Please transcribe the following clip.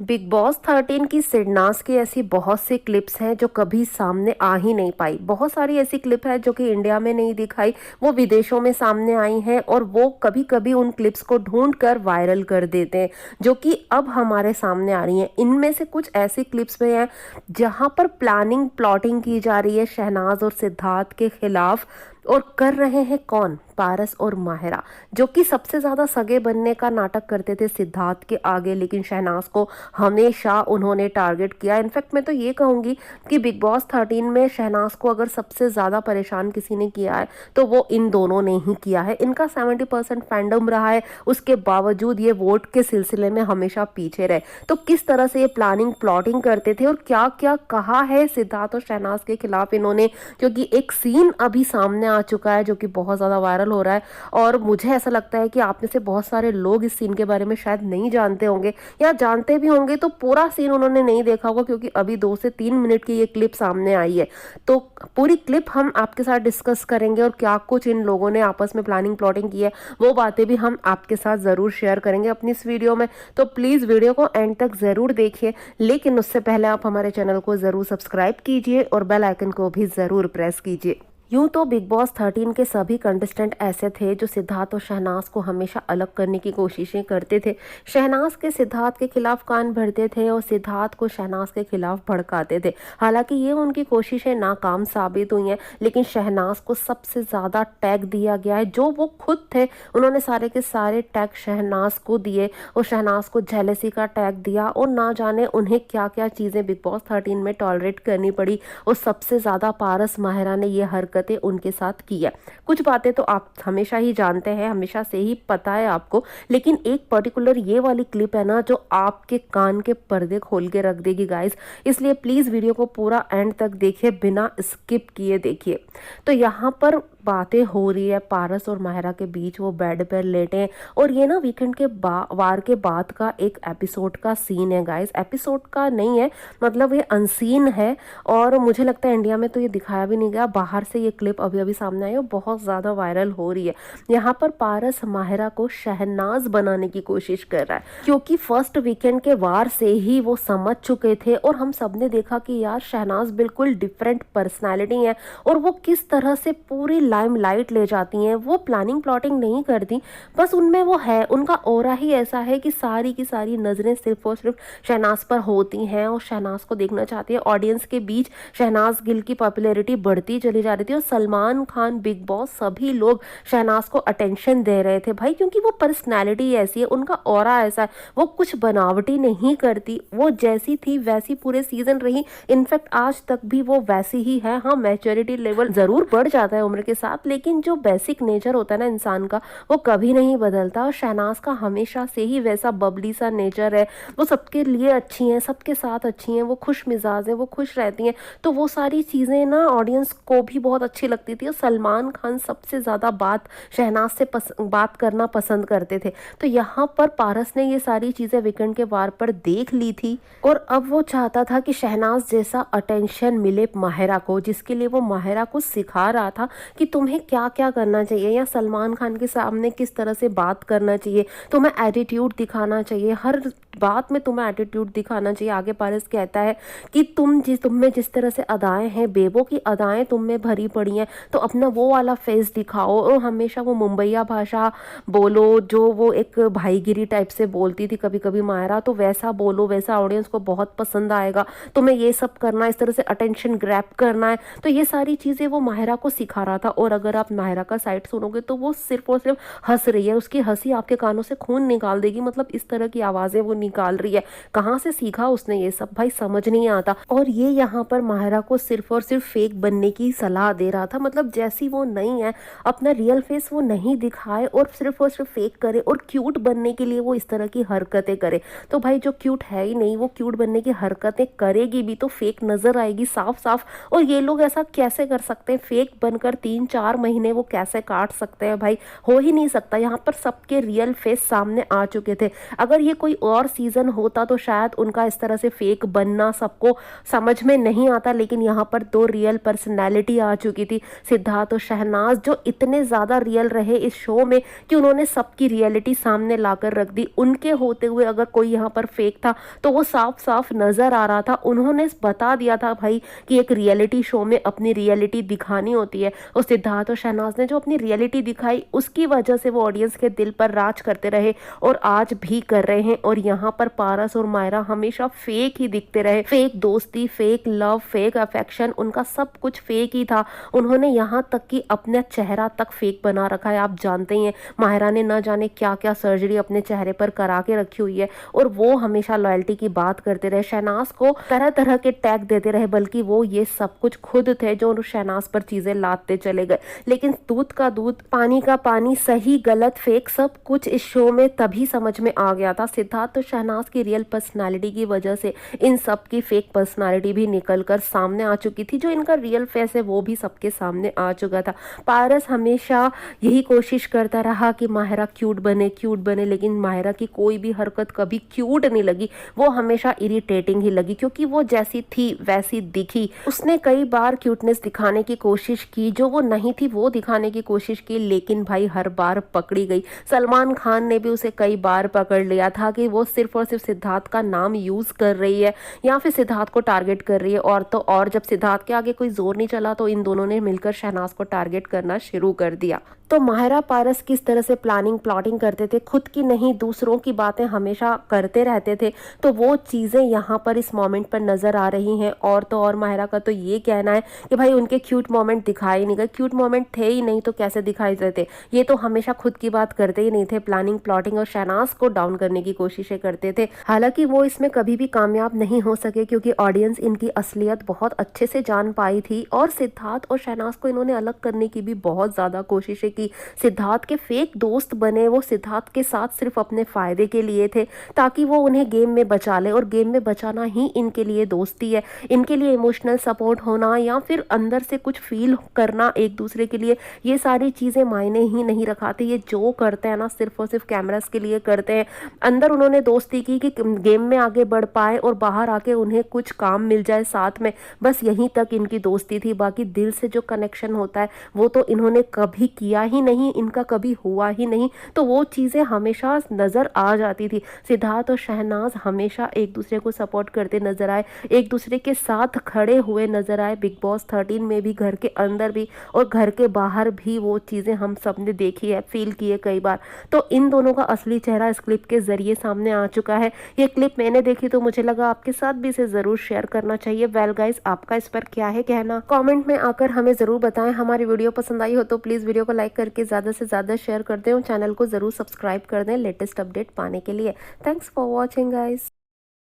Big boss 13 की सिडनास की ऐसी बहुत सी क्लिप्स हैं जो कभी सामने आ ही नहीं पाई। बहुत सारी ऐसी क्लिप है जो कि इंडिया में नहीं दिखाई, वो विदेशों में सामने आई हैं और वो कभी कभी उन क्लिप्स को ढूंढ कर वायरल कर देते हैं जो कि अब हमारे सामने आ रही हैं। इनमें से कुछ ऐसी क्लिप्स में हैं जहां पर प्लानिंग प्लॉटिंग की जा रही है शहनाज और सिद्धार्थ के खिलाफ। और कर रहे हैं कौन? पारस और माहिरा, जो कि सबसे ज्यादा सगे बनने का नाटक करते थे सिद्धार्थ के आगे, लेकिन शहनाज को हमेशा उन्होंने टारगेट किया। इनफैक्ट मैं तो ये कहूंगी कि बिग बॉस 13 में शहनाज को अगर सबसे ज्यादा परेशान किसी ने किया है तो वो इन दोनों ने ही किया है। इनका 70% फैंडम रहा है, उसके बावजूद ये वोट के सिलसिले में हमेशा पीछे रहे। तो किस तरह से ये प्लानिंग प्लॉटिंग करते थे और क्या क्या कहा है सिद्धार्थ और शहनाज के खिलाफ इन्होंने, क्योंकि एक सीन अभी सामने आ चुका है जो कि बहुत ज्यादा वायरल हो रहा है। और मुझे ऐसा लगता है कि आप में से बहुत सारे लोग इस सीन के बारे में शायद नहीं जानते होंगे, या जानते भी होंगे तो पूरा सीन उन्होंने नहीं देखा होगा, क्योंकि अभी 2 से 3 मिनट की ये क्लिप सामने आई है। तो पूरी क्लिप हम आपके साथ डिस्कस करेंगे और क्या कुछ इन लोगों ने आपस में प्लानिंग प्लॉटिंग की है वो बातें भी हम आपके साथ जरूर शेयर करेंगे अपनी इस वीडियो में। तो प्लीज वीडियो को एंड तक जरूर देखिए, लेकिन उससे पहले आप हमारे चैनल को जरूर सब्सक्राइब कीजिए और बेल आइकन को भी जरूर प्रेस कीजिए। यूं तो बिग बॉस 13 के सभी कंटेस्टेंट ऐसे थे जो सिद्धार्थ और शहनाज को हमेशा अलग करने की कोशिशें करते थे। शहनाज के सिद्धार्थ के खिलाफ कान भरते थे और सिद्धार्थ को शहनाज के खिलाफ भड़काते थे। हालांकि ये उनकी कोशिशें नाकाम साबित हुई हैं, लेकिन शहनाज को सबसे ज्यादा टैग दिया गया है। जो वो खुद थे उन्होंने सारे के सारे टैग शहनाज को दिए और शहनाज को जेलेसी का टैग दिया, और ना जाने उन्हें क्या क्या चीजें बिग बॉस 13 में टॉलरेट करनी पड़ी। और सबसे ज्यादा पारस माहिरा ने ये हरकत उनके साथ किया। कुछ बातें तो आप हमेशा ही जानते हैं, हमेशा से ही पता है आपको, लेकिन एक पर्टिकुलर ये वाली क्लिप है ना जो आपके कान के पर्दे खोल के रख देगी गाइस। इसलिए प्लीज वीडियो को पूरा एंड तक देखिए, बिना स्किप किए देखिए। तो यहाँ पर बातें हो रही है पारस और माहिरा के बीच, वो बेड पर लेटे हैं और ये ना वीकेंड के वार के बाद का एक एपिसोड का सीन है गाइस। एपिसोड का नहीं है, मतलब ये अनसीन है और मुझे लगता है इंडिया में तो ये दिखाया भी नहीं गया। बाहर से ये क्लिप अभी अभी सामने आई और बहुत ज्यादा वायरल हो रही है। यहाँ पर पारस माहिरा को शहनाज बनाने की कोशिश कर रहा है, क्योंकि फर्स्ट वीकेंड के वार से ही वो समझ चुके थे और हम सबने देखा कि यार शहनाज बिल्कुल डिफरेंट पर्सनैलिटी है और वो किस तरह से पूरी लाइमलाइट ले जाती हैं। वो प्लानिंग प्लॉटिंग नहीं करती, बस उनमें वो है, उनका ऑरा ही ऐसा है कि सारी की सारी नजरें सिर्फ और सिर्फ शहनाज पर होती हैं और शहनाज को देखना चाहती है। ऑडियंस के बीच शहनाज गिल की पॉपुलैरिटी बढ़ती चली जा रही थी और सलमान खान, बिग बॉस, सभी लोग शहनाज को अटेंशन दे रहे थे भाई, क्योंकि वो पर्सनैलिटी ऐसी है, उनका ऑरा ऐसा है, वो कुछ बनावटी नहीं करती, वो जैसी थी वैसी पूरे सीजन रही। इनफैक्ट आज तक भी वो वैसी ही है। हाँ, मैच्योरिटी लेवल जरूर बढ़ जाता है उम्र के साथ, लेकिन जो बेसिक नेचर होता है ना इंसान का, वो कभी नहीं बदलता। और शहनाज का हमेशा से ही वैसा बबली सा नेचर है, वो सबके लिए अच्छी हैं, सबके साथ अच्छी हैं, वो खुश मिजाज हैं, वो खुश रहती हैं। तो वो सारी चीज़ें ना ऑडियंस को भी बहुत अच्छी लगती थी और सलमान खान सबसे ज़्यादा बात शहनाज से बात करना पसंद करते थे। तो यहाँ पर पारस ने ये सारी चीज़ें वीकेंड के वार पर देख ली थी और अब वो चाहता था कि शहनाज जैसा अटेंशन मिले माहिरा को, जिसके लिए वो माहिरा को सिखा रहा था कि तुम्हें क्या क्या करना चाहिए, या सलमान खान के सामने किस तरह से बात करना चाहिए, तुम्हें एटीट्यूड दिखाना चाहिए, हर बात में तुम्हें एटीट्यूड दिखाना चाहिए। आगे पारस कहता है कि तुम में जिस तरह से अदाएं हैं, बेबो की अदाएं तुम में भरी पड़ी हैं, तो अपना वो वाला फेस दिखाओ और हमेशा वो मुंबईया भाषा बोलो जो वो एक भाईगिरी टाइप से बोलती थी कभी कभी माहिरा, तो वैसा बोलो, वैसा ऑडियंस को बहुत पसंद आएगा। तुम्हें ये सब करना, इस तरह से अटेंशन ग्रैब करना है। तो ये सारी चीजें वो माहिरा को सिखा रहा था। और अगर आप माहिरा का साइड सुनोगे तो वो सिर्फ और सिर्फ हंस रही है, उसकी हंसी आपके कानों से खून निकाल देगी, मतलब इस तरह की आवाजें वो निकाल रही है। कहाँ से सीखा उसने ये सब भाई, समझ नहीं आता। और ये यहाँ पर माहिरा को सिर्फ और सिर्फ फेक बनने की सलाह दे रहा था, मतलब जैसी वो नहीं है, अपना रियल फेस वो नहीं दिखाए और सिर्फ फेक करे और क्यूट बनने के लिए वो इस तरह की हरकतें करे। तो भाई जो क्यूट है ही नहीं, वो क्यूट बनने की हरकतें करेगी भी तो फेक नजर आएगी साफ साफ। और ये लोग ऐसा कैसे कर सकते हैं, फेक बनकर 3 3-4 महीने वो कैसे काट सकते हैं भाई, हो ही नहीं सकता। यहाँ पर सबके रियल फेस सामने आ चुके थे। अगर ये कोई और सीजन होता तो शायद उनका इस तरह से फेक बनना सबको समझ में नहीं आता, लेकिन यहाँ पर दो रियल पर्सनैलिटी आ चुकी थी, सिद्धार्थ और शहनाज, जो इतने ज़्यादा रियल रहे इस शो में कि उन्होंने सबकी रियलिटी सामने लाकर रख दी। उनके होते हुए अगर कोई यहाँ पर फेक था तो वो साफ साफ नज़र आ रहा था। उन्होंने बता दिया था भाई कि एक रियलिटी शो में अपनी रियलिटी दिखानी होती है, और सिद्धार्थ और शहनाज ने जो अपनी रियलिटी दिखाई उसकी वजह से वो ऑडियंस के दिल पर राज करते रहे और आज भी कर रहे हैं। और यहाँ पर पारस और मायरा हमेशा फेक ही दिखते रहे, फेक दोस्ती, फेक लव, फेक अफेक्शन, उनका सब कुछ फेक ही था। उन्होंने यहाँ तक कि अपना चेहरा तक फेक बना रखा है। आप जानते ही हैं मायरा ने न जाने क्या क्या सर्जरी अपने चेहरे पर करा के रखी हुई है, और वो हमेशा लॉयल्टी की बात करते रहे, शहनाज को तरह तरह के टैग देते रहे, बल्कि वो ये सब कुछ खुद थे जो शहनाज पर चीजें लादते चले गए। लेकिन दूध का दूध, पानी का पानी, सही गलत फेक सब कुछ इस शो में तभी समझ में आ गया था। सिद्धार्थ और शहनाज की रियल पर्सनालिटी की वजह से इन सब की फेक पर्सनालिटी भी निकल कर सामने आ चुकी थी। जो इनका रियल फेस है वो भी सबके सामने आ चुका था। पारस हमेशा यही कोशिश करता रहा कि माहिरा क्यूट बने, लेकिन माहिरा की कोई भी हरकत कभी क्यूट नहीं लगी, वो हमेशा इरिटेटिंग ही लगी, क्योंकि वो जैसी थी वैसी दिखी। उसने कई बार क्यूटनेस दिखाने की कोशिश की, जो वो नहीं थी वो दिखाने की कोशिश की, लेकिन भाई हर बार पकड़ी गई। सलमान खान ने भी उसे कई बार पकड़ लिया था कि वो सिर्फ और सिर्फ सिद्धार्थ का नाम यूज कर रही है या फिर सिद्धार्थ को टारगेट कर रही है। और तो और जब सिद्धार्थ के आगे कोई जोर नहीं चला तो इन दोनों ने मिलकर शहनाज को टारगेट करना शुरू कर दिया। तो माहिरा पारस किस तरह से प्लॉटिंग करते थे, खुद की नहीं दूसरों की बातें हमेशा करते रहते थे, तो वो चीज़ें यहाँ पर इस मोमेंट पर नज़र आ रही हैं। और तो और माहिरा का तो ये कहना है कि भाई उनके क्यूट मोमेंट दिखाए नहीं गए, क्यूट मोमेंट थे ही नहीं तो कैसे दिखाई देते। ये तो हमेशा खुद की बात करते ही नहीं थे, प्लॉटिंग और शहनाज को डाउन करने की कोशिशें करते थे। हालांकि वो इसमें कभी भी कामयाब नहीं हो सके, क्योंकि ऑडियंस इनकी असलियत बहुत अच्छे से जान पाई थी, और सिद्धार्थ और शहनाज को इन्होंने अलग करने की भी बहुत ज़्यादा कोशिशें की। सिद्धार्थ के फेक दोस्त बने, वो सिद्धार्थ के साथ सिर्फ अपने फायदे के लिए थे, ताकि वो उन्हें गेम में बचा ले, और गेम में बचाना ही इनके लिए दोस्ती है। इनके लिए इमोशनल सपोर्ट होना या फिर अंदर से कुछ फील करना एक दूसरे के लिए, ये सारी चीज़ें मायने ही नहीं रखाती। ये जो करते हैं ना सिर्फ और सिर्फ कैमरास के लिए करते हैं। अंदर उन्होंने दोस्ती की कि गेम में आगे बढ़ पाए और बाहर आके उन्हें कुछ काम मिल जाए साथ में, बस यहीं तक इनकी दोस्ती थी। बाकी दिल से जो कनेक्शन होता है वो तो इन्होंने कभी किया ही नहीं, इनका कभी हुआ ही नहीं। तो वो चीज़ें हमेशा नज़र आ जाती थी। सिद्धार्थ और शहनाज हमेशा एक दूसरे को सपोर्ट करते नजर आए, एक दूसरे के साथ खड़े हुए नजर आए। बिग बॉस 13 में भी, घर के अंदर भी और घर के बाहर भी वो चीज़ें हम सब ने देखी है, फील की है कई बार। तो इन दोनों का असली चेहरा इस क्लिप के जरिए सामने आ चुका है। ये क्लिप मैंने देखी तो मुझे लगा आपके साथ भी इसे ज़रूर शेयर करना चाहिए। वेल गाइस, आपका इस पर क्या है कहना, कमेंट में आकर हमें ज़रूर बताएं। हमारी वीडियो पसंद आई हो तो प्लीज़ वीडियो को लाइक करके ज़्यादा से ज़्यादा शेयर कर दें और चैनल को ज़रूर सब्सक्राइब कर दें लेटेस्ट अपडेट पाने के लिए। Thanks for watching guys.